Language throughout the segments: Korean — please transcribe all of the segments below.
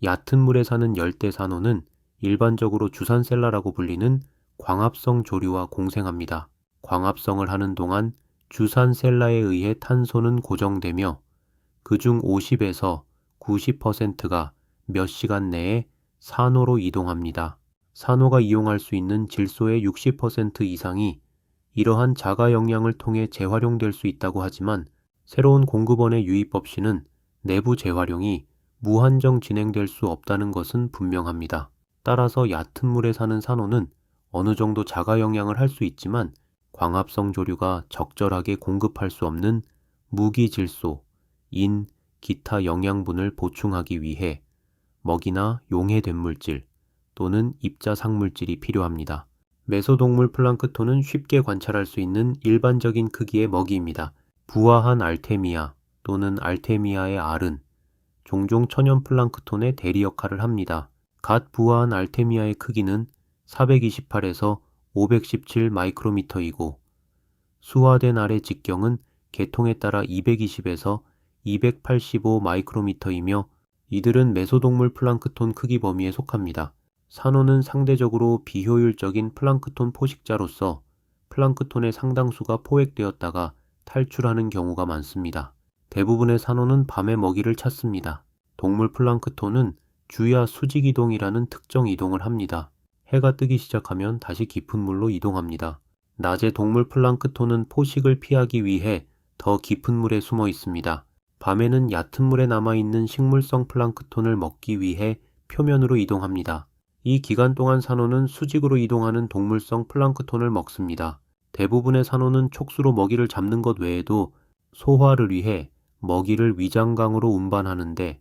얕은 물에 사는 열대 산호는 일반적으로 주산셀라라고 불리는 광합성 조류와 공생합니다. 광합성을 하는 동안 주산셀라에 의해 탄소는 고정되며 그중 50에서 90%가 몇 시간 내에 산호로 이동합니다. 산호가 이용할 수 있는 질소의 60% 이상이 이러한 자가 영양을 통해 재활용될 수 있다고 하지만 새로운 공급원의 유입 없이는 내부 재활용이 무한정 진행될 수 없다는 것은 분명합니다. 따라서 얕은 물에 사는 산호는 어느 정도 자가 영양을 할 수 있지만 광합성 조류가 적절하게 공급할 수 없는 무기질소, 인, 기타 영양분을 보충하기 위해 먹이나 용해된물질 또는 입자상물질이 필요합니다. 메소동물 플랑크톤은 쉽게 관찰할 수 있는 일반적인 크기의 먹이입니다. 부화한 알테미아 또는 알테미아의 알은 종종 천연 플랑크톤의 대리 역할을 합니다. 갓 부화한 알테미아의 크기는 428에서 517 마이크로미터이고 수화된 알의 직경은 계통에 따라 220에서 285 마이크로미터이며 이들은 메소동물 플랑크톤 크기 범위에 속합니다. 산호는 상대적으로 비효율적인 플랑크톤 포식자로서 플랑크톤의 상당수가 포획되었다가 탈출하는 경우가 많습니다. 대부분의 산호는 밤에 먹이를 찾습니다. 동물 플랑크톤은 주야 수직이동이라는 특정 이동을 합니다. 해가 뜨기 시작하면 다시 깊은 물로 이동합니다. 낮에 동물 플랑크톤은 포식을 피하기 위해 더 깊은 물에 숨어 있습니다. 밤에는 얕은 물에 남아있는 식물성 플랑크톤을 먹기 위해 표면으로 이동합니다. 이 기간 동안 산호는 수직으로 이동하는 동물성 플랑크톤을 먹습니다. 대부분의 산호는 촉수로 먹이를 잡는 것 외에도 소화를 위해 먹이를 위장강으로 운반하는데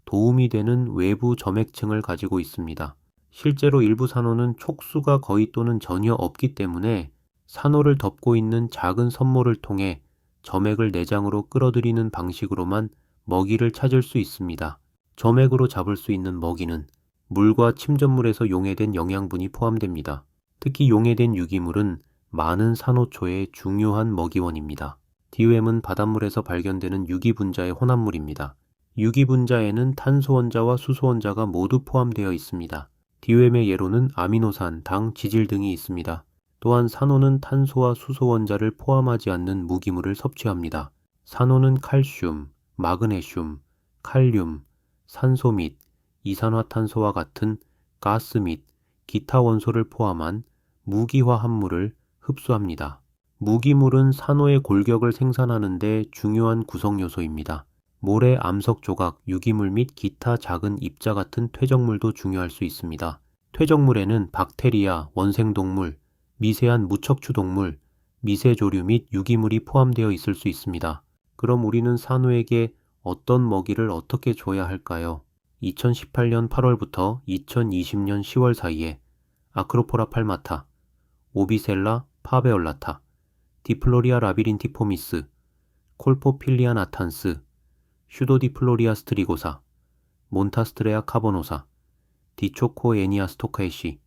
도움이 되는 외부 점액층을 가지고 있습니다. 실제로 일부 산호는 촉수가 거의 또는 전혀 없기 때문에 산호를 덮고 있는 작은 섬모를 통해 점액을 내장으로 끌어들이는 방식으로만 먹이를 찾을 수 있습니다. 점액으로 잡을 수 있는 먹이는 물과 침전물에서 용해된 영양분이 포함됩니다. 특히 용해된 유기물은 많은 산호초의 중요한 먹이원입니다. 디웸은 바닷물에서 발견되는 유기분자의 혼합물입니다. 유기분자에는 탄소원자와 수소원자가 모두 포함되어 있습니다. 디웸의 예로는 아미노산, 당, 지질 등이 있습니다. 또한 산호는 탄소와 수소원자를 포함하지 않는 무기물을 섭취합니다. 산호는 칼슘, 마그네슘, 칼륨, 산소 및 이산화탄소와 같은 가스 및 기타 원소를 포함한 무기화 합물을 흡수합니다. 무기물은 산호의 골격을 생산하는 데 중요한 구성 요소입니다. 모래, 암석 조각, 유기물 및 기타 작은 입자 같은 퇴적물도 중요할 수 있습니다. 퇴적물에는 박테리아, 원생동물, 미세한 무척추 동물, 미세조류 및 유기물이 포함되어 있을 수 있습니다. 그럼 우리는 산호에게 어떤 먹이를 어떻게 줘야 할까요? 2018년 8월부터 2020년 10월 사이에 아크로포라 팔마타, 오비셀라 파베올라타, 디플로리아 라비린티포미스, 콜포필리아 나탄스, 슈도디플로리아 스트리고사, 몬타스트레아 카보노사, 디초코에니아 스토카이시,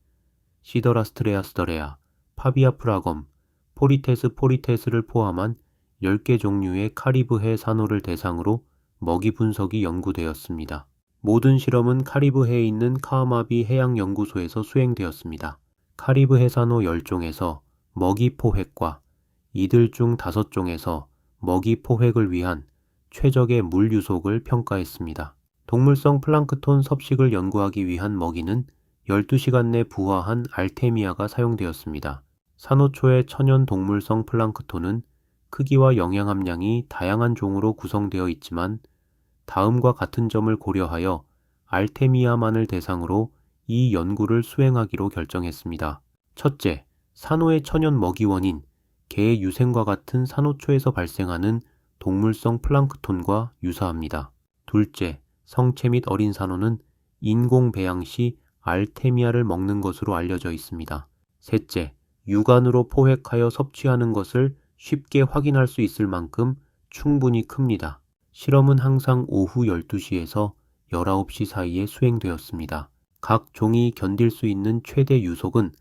시더라스트레아 스더레아, 파비아 프라검, 포리테스를 포함한 10개 종류의 카리브해 산호를 대상으로 먹이 분석이 연구되었습니다. 모든 실험은 카리브해에 있는 카아마비 해양연구소에서 수행되었습니다. 카리브해 산호 10종에서 먹이 포획과 이들 중 5종에서 먹이 포획을 위한 최적의 물 유속을 평가했습니다. 동물성 플랑크톤 섭식을 연구하기 위한 먹이는 12시간 내 부화한 알테미아가 사용되었습니다. 산호초의 천연 동물성 플랑크톤은 크기와 영양 함량이 다양한 종으로 구성되어 있지만 다음과 같은 점을 고려하여 알테미아만을 대상으로 이 연구를 수행하기로 결정했습니다. 첫째, 산호의 천연 먹이원인 개 유생과 같은 산호초에서 발생하는 동물성 플랑크톤과 유사합니다. 둘째, 성체 및 어린 산호는 인공 배양 시 알테미아를 먹는 것으로 알려져 있습니다. 셋째, 육안으로 포획하여 섭취하는 것을 쉽게 확인할 수 있을 만큼 충분히 큽니다. 실험은 항상 오후 12시에서 19시 사이에 수행되었습니다. 각 종이 견딜 수 있는 최대 유속은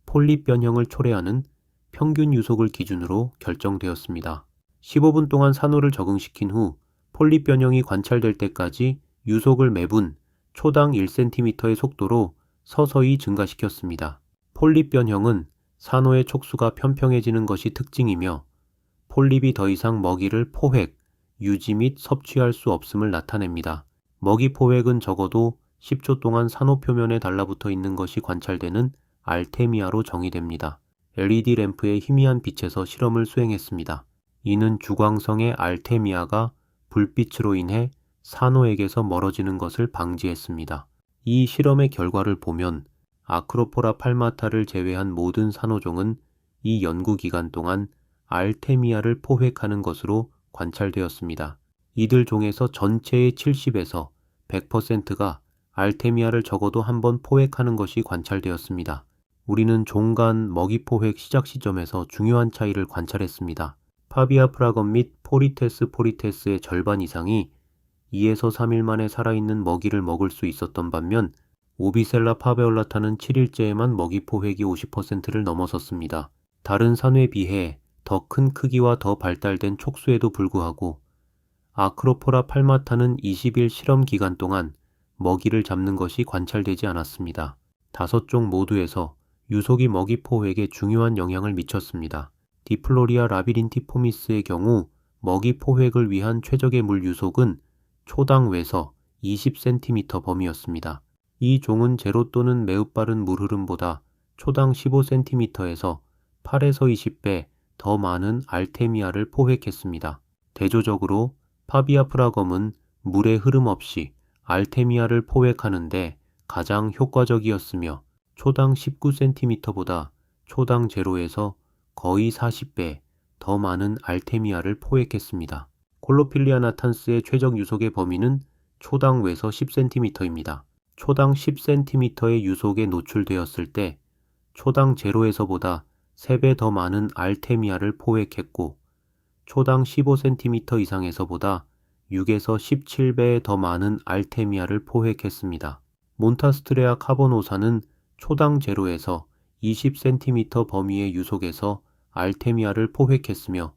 폴립 변형을 초래하는 평균 유속을 기준으로 결정되었습니다. 15분 동안 산호를 적응시킨 후 폴립 변형이 관찰될 때까지 유속을 매분 초당 1cm의 속도로 서서히 증가시켰습니다. 폴립 변형은 산호의 촉수가 평평해지는 것이 특징이며 폴립이 더 이상 먹이를 포획, 유지 및 섭취할 수 없음을 나타냅니다. 먹이 포획은 적어도 10초 동안 산호 표면에 달라붙어 있는 것이 관찰되는 알테미아로 정의됩니다. LED 램프의 희미한 빛에서 실험을 수행했습니다. 이는 주광성의 알테미아가 불빛으로 인해 산호에게서 멀어지는 것을 방지했습니다. 이 실험의 결과를 보면 아크로포라 팔마타를 제외한 모든 산호종은 이 연구 기간 동안 알테미아를 포획하는 것으로 관찰되었습니다. 이들 종에서 전체의 70에서 100%가 알테미아를 적어도 한 번 포획하는 것이 관찰되었습니다. 우리는 종 간 먹이 포획 시작 시점에서 중요한 차이를 관찰했습니다. 파비아 프라건 및 포리테스 포리테스의 절반 이상이 2에서 3일 만에 살아있는 먹이를 먹을 수 있었던 반면 오비셀라 파베올라타는 7일째에만 먹이 포획이 50%를 넘어섰습니다. 다른 산호에 비해 더 큰 크기와 더 발달된 촉수에도 불구하고 아크로포라 팔마타는 20일 실험 기간 동안 먹이를 잡는 것이 관찰되지 않았습니다. 5종 모두에서 유속이 먹이 포획에 중요한 영향을 미쳤습니다. 디플로리아 라비린티포미스의 경우 먹이 포획을 위한 최적의 물 유속은 초당 외서 20cm 범위였습니다. 이 종은 제로 또는 매우 빠른 물 흐름보다 초당 15cm에서 8에서 20배 더 많은 알테미아를 포획했습니다. 대조적으로 파비아 프라검은 물의 흐름 없이 알테미아를 포획하는데 가장 효과적이었으며 초당 19cm보다 초당 제로에서 거의 40배 더 많은 알테미아를 포획했습니다. 콜로필리아 나탄스의 최적 유속의 범위는 초당 외서 10cm입니다. 초당 10cm의 유속에 노출되었을 때 초당 제로에서보다 3배 더 많은 알테미아를 포획했고 초당 15cm 이상에서보다 6에서 17배 더 많은 알테미아를 포획했습니다. 몬타스트레아 카보노사는 초당 제로에서 20cm 범위의 유속에서 알테미아를 포획했으며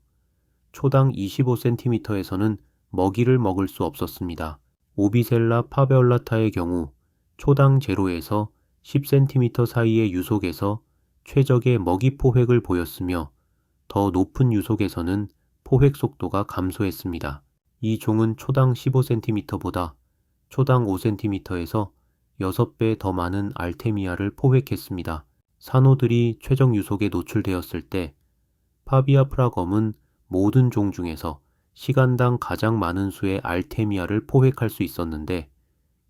초당 25cm에서는 먹이를 먹을 수 없었습니다. 오비셀라 파베올라타의 경우 초당 제로에서 10cm 사이의 유속에서 최적의 먹이 포획을 보였으며 더 높은 유속에서는 포획 속도가 감소했습니다. 이 종은 초당 15cm보다 초당 5cm에서 6배 더 많은 알테미아를 포획했습니다. 산호들이 최적 유속에 노출되었을 때 파비아 프라검은 모든 종 중에서 시간당 가장 많은 수의 알테미아를 포획할 수 있었는데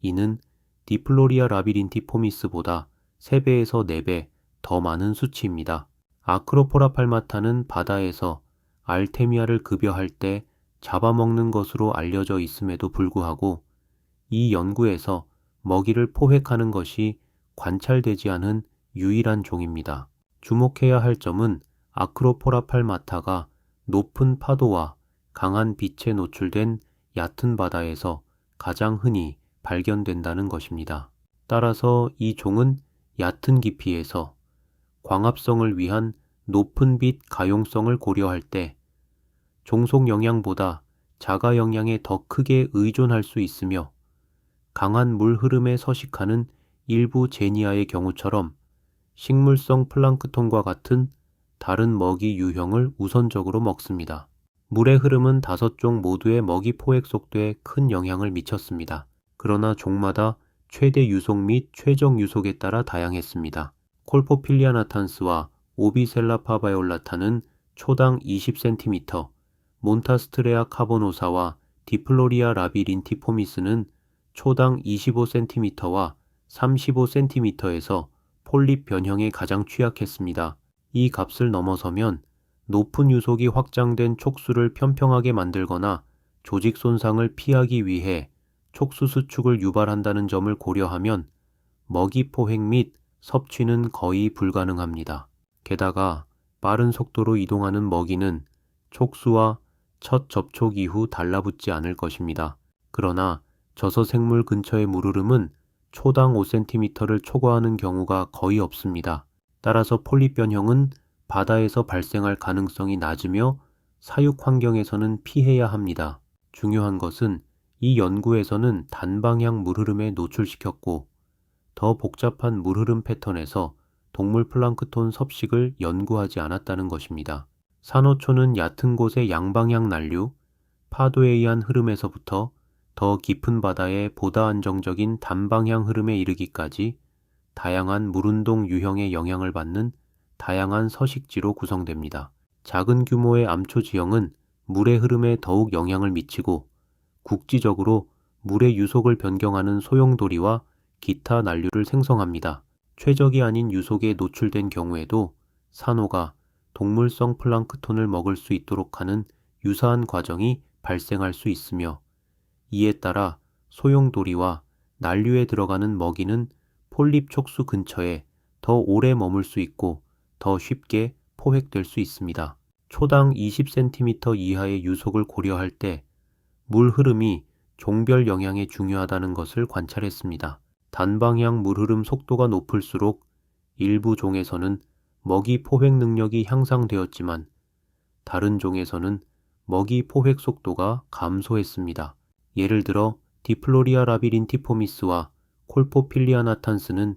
이는 디플로리아 라비린티포미스보다 3배에서 4배 더 많은 수치입니다. 아크로포라 팔마타는 바다에서 알테미아를 급여할 때 잡아먹는 것으로 알려져 있음에도 불구하고 이 연구에서 먹이를 포획하는 것이 관찰되지 않은 유일한 종입니다. 주목해야 할 점은 아크로포라 팔마타가 높은 파도와 강한 빛에 노출된 얕은 바다에서 가장 흔히 발견된다는 것입니다. 따라서 이 종은 얕은 깊이에서 광합성을 위한 높은 빛 가용성을 고려할 때 종속 영향보다 자가 영향에 더 크게 의존할 수 있으며 강한 물 흐름에 서식하는 일부 제니아의 경우처럼 식물성 플랑크톤과 같은 다른 먹이 유형을 우선적으로 먹습니다. 물의 흐름은 5종 모두의 먹이 포획 속도에 큰 영향을 미쳤습니다. 그러나 종마다 최대 유속 및 최적 유속에 따라 다양했습니다. 콜포필리아 나탄스와 오비셀라 파바이올라타는 초당 20cm, 몬타스트레아 카보노사와 디플로리아 라비린티포미스는 초당 25cm와 35cm에서 폴립 변형에 가장 취약했습니다. 이 값을 넘어서면 높은 유속이 확장된 촉수를 편평하게 만들거나 조직 손상을 피하기 위해 촉수 수축을 유발한다는 점을 고려하면 먹이 포획 및 섭취는 거의 불가능합니다. 게다가 빠른 속도로 이동하는 먹이는 촉수와 첫 접촉 이후 달라붙지 않을 것입니다. 그러나 저서생물 근처의 물흐름은 초당 5cm를 초과하는 경우가 거의 없습니다. 따라서 폴립 변형은 바다에서 발생할 가능성이 낮으며 사육 환경에서는 피해야 합니다. 중요한 것은 이 연구에서는 단방향 물흐름에 노출시켰고 더 복잡한 물흐름 패턴에서 동물 플랑크톤 섭식을 연구하지 않았다는 것입니다. 산호초는 얕은 곳의 양방향 난류, 파도에 의한 흐름에서부터 더 깊은 바다의 보다 안정적인 단방향 흐름에 이르기까지 다양한 물운동 유형의 영향을 받는 다양한 서식지로 구성됩니다. 작은 규모의 암초 지형은 물의 흐름에 더욱 영향을 미치고 국지적으로 물의 유속을 변경하는 소용돌이와 기타 난류를 생성합니다. 최적이 아닌 유속에 노출된 경우에도 산호가 동물성 플랑크톤을 먹을 수 있도록 하는 유사한 과정이 발생할 수 있으며 이에 따라 소용돌이와 난류에 들어가는 먹이는 폴립 촉수 근처에 더 오래 머물 수 있고 더 쉽게 포획될 수 있습니다. 초당 20cm 이하의 유속을 고려할 때 물 흐름이 종별 영향에 중요하다는 것을 관찰했습니다. 단방향 물 흐름 속도가 높을수록 일부 종에서는 먹이 포획 능력이 향상되었지만 다른 종에서는 먹이 포획 속도가 감소했습니다. 예를 들어 디플로리아 라비린티포미스와 콜포필리아 나탄스는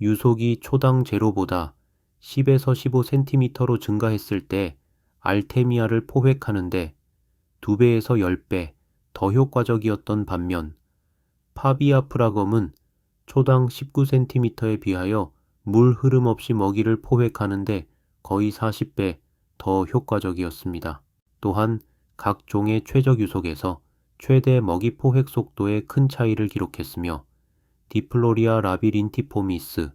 유속이 초당 제로보다 10에서 15cm로 증가했을 때 알테미아를 포획하는데 2배에서 10배 더 효과적이었던 반면 파비아프라검은 초당 19cm에 비하여 물 흐름 없이 먹이를 포획하는데 거의 40배 더 효과적이었습니다. 또한 각 종의 최적 유속에서 최대 먹이 포획 속도에 큰 차이를 기록했으며 디플로리아 라비린티포미스,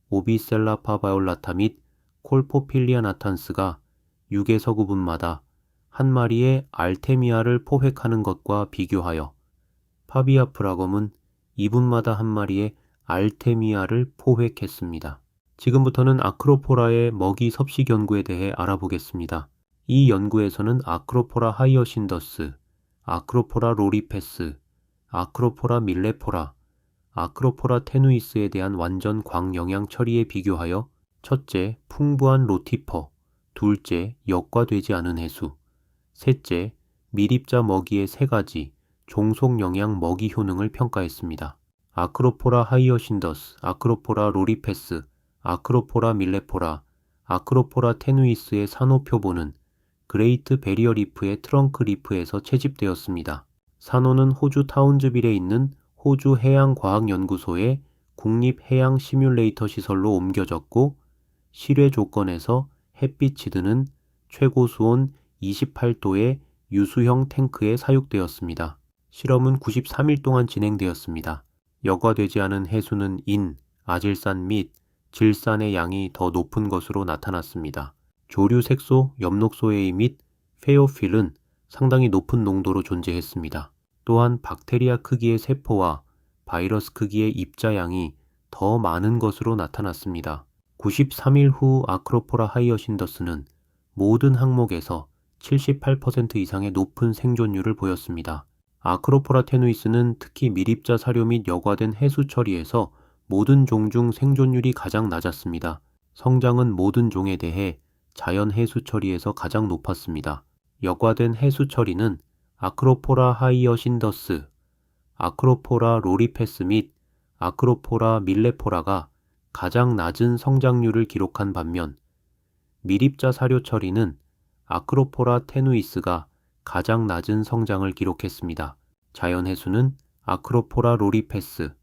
오비셀라 파바올라타 및 콜포필리아 나탄스가 6에서 9분마다 한 마리의 알테미아를 포획하는 것과 비교하여 파비아프라검은 2분마다 한 마리의 알테미아를 포획했습니다. 지금부터는 아크로포라의 먹이 섭식 연구에 대해 알아보겠습니다. 이 연구에서는 아크로포라 하이어신더스, 아크로포라 로리페스, 아크로포라 밀레포라, 아크로포라 테누이스에 대한 완전 광영양 처리에 비교하여 첫째, 풍부한 로티퍼, 둘째, 역과되지 않은 해수, 셋째, 미립자 먹이의 3가지 종속 영양 먹이 효능을 평가했습니다. 아크로포라 하이어신더스, 아크로포라 로리페스, 아크로포라 밀레포라, 아크로포라 테누이스의 산호 표본은 그레이트 베리어 리프의 트렁크 리프에서 채집되었습니다. 산호는 호주 타운즈빌에 있는 호주 해양과학연구소의 국립해양 시뮬레이터 시설로 옮겨졌고 실외 조건에서 햇빛이 드는 최고 수온 28도의 유수형 탱크에 사육되었습니다. 실험은 93일 동안 진행되었습니다. 역과되지 않은 해수는 아질산 및 질산의 양이 더 높은 것으로 나타났습니다. 조류 색소, 엽록소A 및 페오필은 상당히 높은 농도로 존재했습니다. 또한 박테리아 크기의 세포와 바이러스 크기의 입자양이 더 많은 것으로 나타났습니다. 93일 후 아크로포라 하이어신더스는 모든 항목에서 78% 이상의 높은 생존율을 보였습니다. 아크로포라 테누이스는 특히 미립자 사료 및 여과된 해수 처리에서 모든 종 중 생존율이 가장 낮았습니다. 성장은 모든 종에 대해 자연 해수 처리에서 가장 높았습니다. 여과된 해수 처리는 아크로포라 하이어신더스, 아크로포라 로리페스 및 아크로포라 밀레포라가 가장 낮은 성장률을 기록한 반면 미립자 사료 처리는 아크로포라 테누이스가 가장 낮은 성장을 기록했습니다. 자연 해수는 아크로포라 로리페스,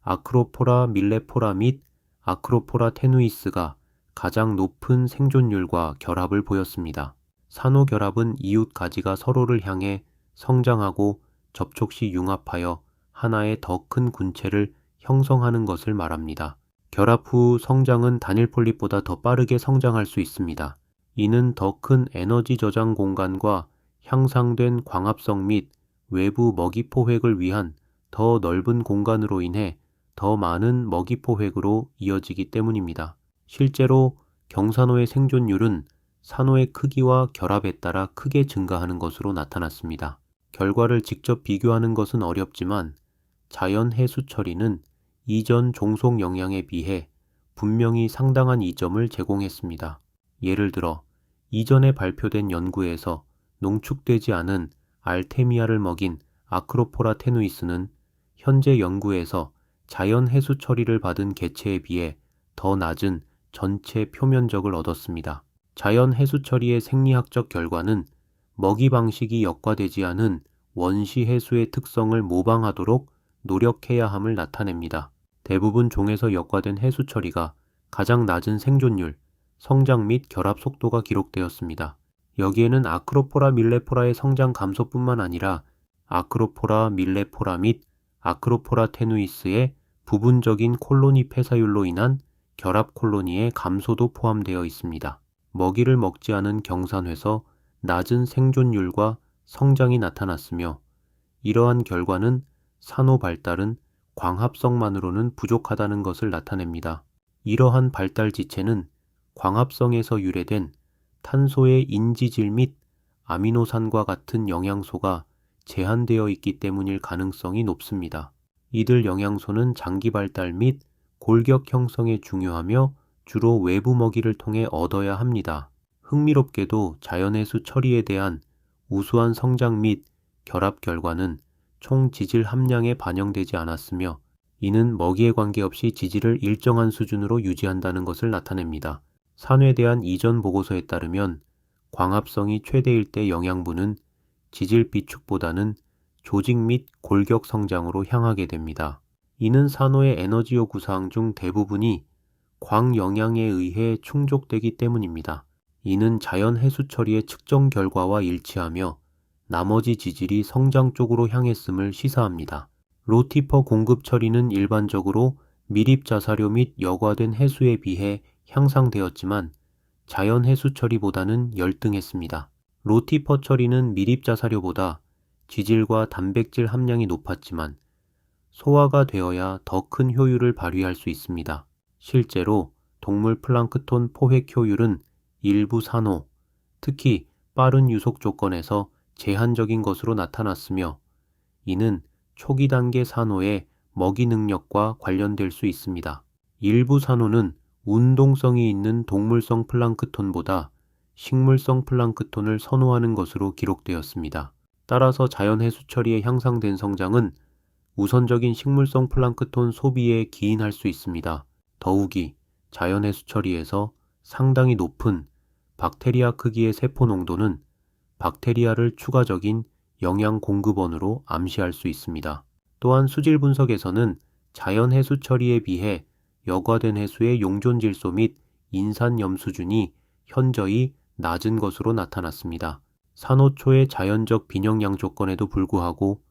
아크로포라 밀레포라 및 아크로포라 테누이스가 가장 높은 생존율과 결합을 보였습니다. 산호 결합은 이웃 가지가 서로를 향해 성장하고 접촉 시 융합하여 하나의 더 큰 군체를 형성하는 것을 말합니다. 결합 후 성장은 단일 폴립보다 더 빠르게 성장할 수 있습니다. 이는 더 큰 에너지 저장 공간과 향상된 광합성 및 외부 먹이 포획을 위한 더 넓은 공간으로 인해 더 많은 먹이 포획으로 이어지기 때문입니다. 실제로 경산호의 생존율은 산호의 크기와 결합에 따라 크게 증가하는 것으로 나타났습니다. 결과를 직접 비교하는 것은 어렵지만 자연 해수 처리는 이전 종속 영양에 비해 분명히 상당한 이점을 제공했습니다. 예를 들어 이전에 발표된 연구에서 농축되지 않은 알테미아를 먹인 아크로포라 테누이스는 현재 연구에서 자연 해수 처리를 받은 개체에 비해 더 낮은 전체 표면적을 얻었습니다. 자연 해수 처리의 생리학적 결과는 먹이 방식이 역과되지 않은 원시 해수의 특성을 모방하도록 노력해야 함을 나타냅니다. 대부분 종에서 역과된 해수 처리가 가장 낮은 생존율, 성장 및 결합 속도가 기록되었습니다. 여기에는 아크로포라 밀레포라의 성장 감소뿐만 아니라 아크로포라 밀레포라 및 아크로포라 테누이스의 부분적인 콜로니 폐사율로 인한 결합 콜로니의 감소도 포함되어 있습니다. 먹이를 먹지 않은 경산회에서 낮은 생존율과 성장이 나타났으며 이러한 결과는 산호 발달은 광합성만으로는 부족하다는 것을 나타냅니다. 이러한 발달 지체는 광합성에서 유래된 탄소의 인지질 및 아미노산과 같은 영양소가 제한되어 있기 때문일 가능성이 높습니다. 이들 영양소는 장기 발달 및 골격 형성에 중요하며 주로 외부 먹이를 통해 얻어야 합니다. 흥미롭게도 자연해수 처리에 대한 우수한 성장 및 결합 결과는 총 지질 함량에 반영되지 않았으며 이는 먹이에 관계없이 지질을 일정한 수준으로 유지한다는 것을 나타냅니다. 산호에 대한 이전 보고서에 따르면 광합성이 최대일 때 영양분은 지질 비축보다는 조직 및 골격 성장으로 향하게 됩니다. 이는 산호의 에너지요 구사항 중 대부분이 광영양에 의해 충족되기 때문입니다. 이는 자연 해수 처리의 측정 결과와 일치하며 나머지 지질이 성장 쪽으로 향했음을 시사합니다. 로티퍼 공급 처리는 일반적으로 미립 자사료 및 여과된 해수에 비해 향상되었지만 자연 해수 처리보다는 열등했습니다. 로티퍼 처리는 미립 자사료보다 지질과 단백질 함량이 높았지만 소화가 되어야 더 큰 효율을 발휘할 수 있습니다. 실제로 동물 플랑크톤 포획 효율은 일부 산호, 특히 빠른 유속 조건에서 제한적인 것으로 나타났으며 이는 초기 단계 산호의 먹이 능력과 관련될 수 있습니다. 일부 산호는 운동성이 있는 동물성 플랑크톤보다 식물성 플랑크톤을 선호하는 것으로 기록되었습니다. 따라서 자연 해수 처리에 향상된 성장은 우선적인 식물성 플랑크톤 소비에 기인할 수 있습니다. 더욱이 자연 해수 처리에서 상당히 높은 박테리아 크기의 세포 농도는 박테리아를 추가적인 영양 공급원으로 암시할 수 있습니다. 또한 수질 분석에서는 자연 해수 처리에 비해 여과된 해수의 용존 질소 및 인산염 수준이 현저히 낮은 것으로 나타났습니다. 산호초의 자연적 빈영양 조건에도 불구하고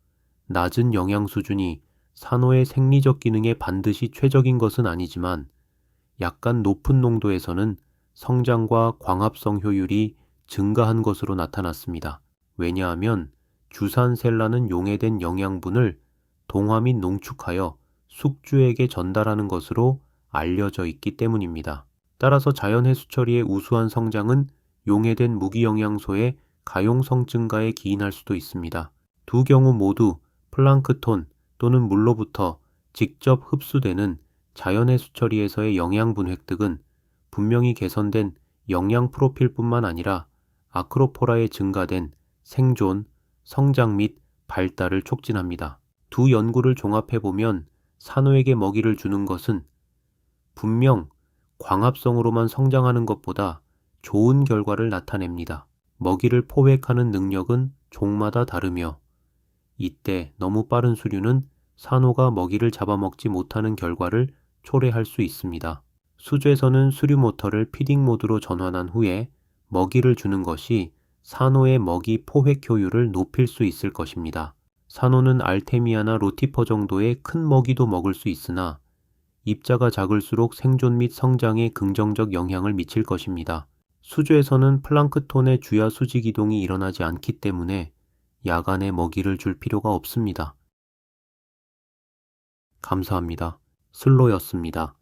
낮은 영양 수준이 산호의 생리적 기능에 반드시 최적인 것은 아니지만 약간 높은 농도에서는 성장과 광합성 효율이 증가한 것으로 나타났습니다. 왜냐하면 주산셀라는 용해된 영양분을 동화 및 농축하여 숙주에게 전달하는 것으로 알려져 있기 때문입니다. 따라서 자연 해수 처리의 우수한 성장은 용해된 무기영양소의 가용성 증가에 기인할 수도 있습니다. 두 경우 모두 플랑크톤 또는 물로부터 직접 흡수되는 자연 해수 처리에서의 영양분 획득은 분명히 개선된 영양 프로필뿐만 아니라 아크로포라의 증가된 생존, 성장 및 발달을 촉진합니다. 두 연구를 종합해보면 산호에게 먹이를 주는 것은 분명 광합성으로만 성장하는 것보다 좋은 결과를 나타냅니다. 먹이를 포획하는 능력은 종마다 다르며 이때 너무 빠른 수류는 산호가 먹이를 잡아먹지 못하는 결과를 초래할 수 있습니다. 수조에서는 수류 모터를 피딩 모드로 전환한 후에 먹이를 주는 것이 산호의 먹이 포획 효율을 높일 수 있을 것입니다. 산호는 알테미아나 로티퍼 정도의 큰 먹이도 먹을 수 있으나 입자가 작을수록 생존 및 성장에 긍정적 영향을 미칠 것입니다. 수조에서는 플랑크톤의 주야 수직 이동이 일어나지 않기 때문에 야간에 먹이를 줄 필요가 없습니다. 감사합니다. 슬로였습니다.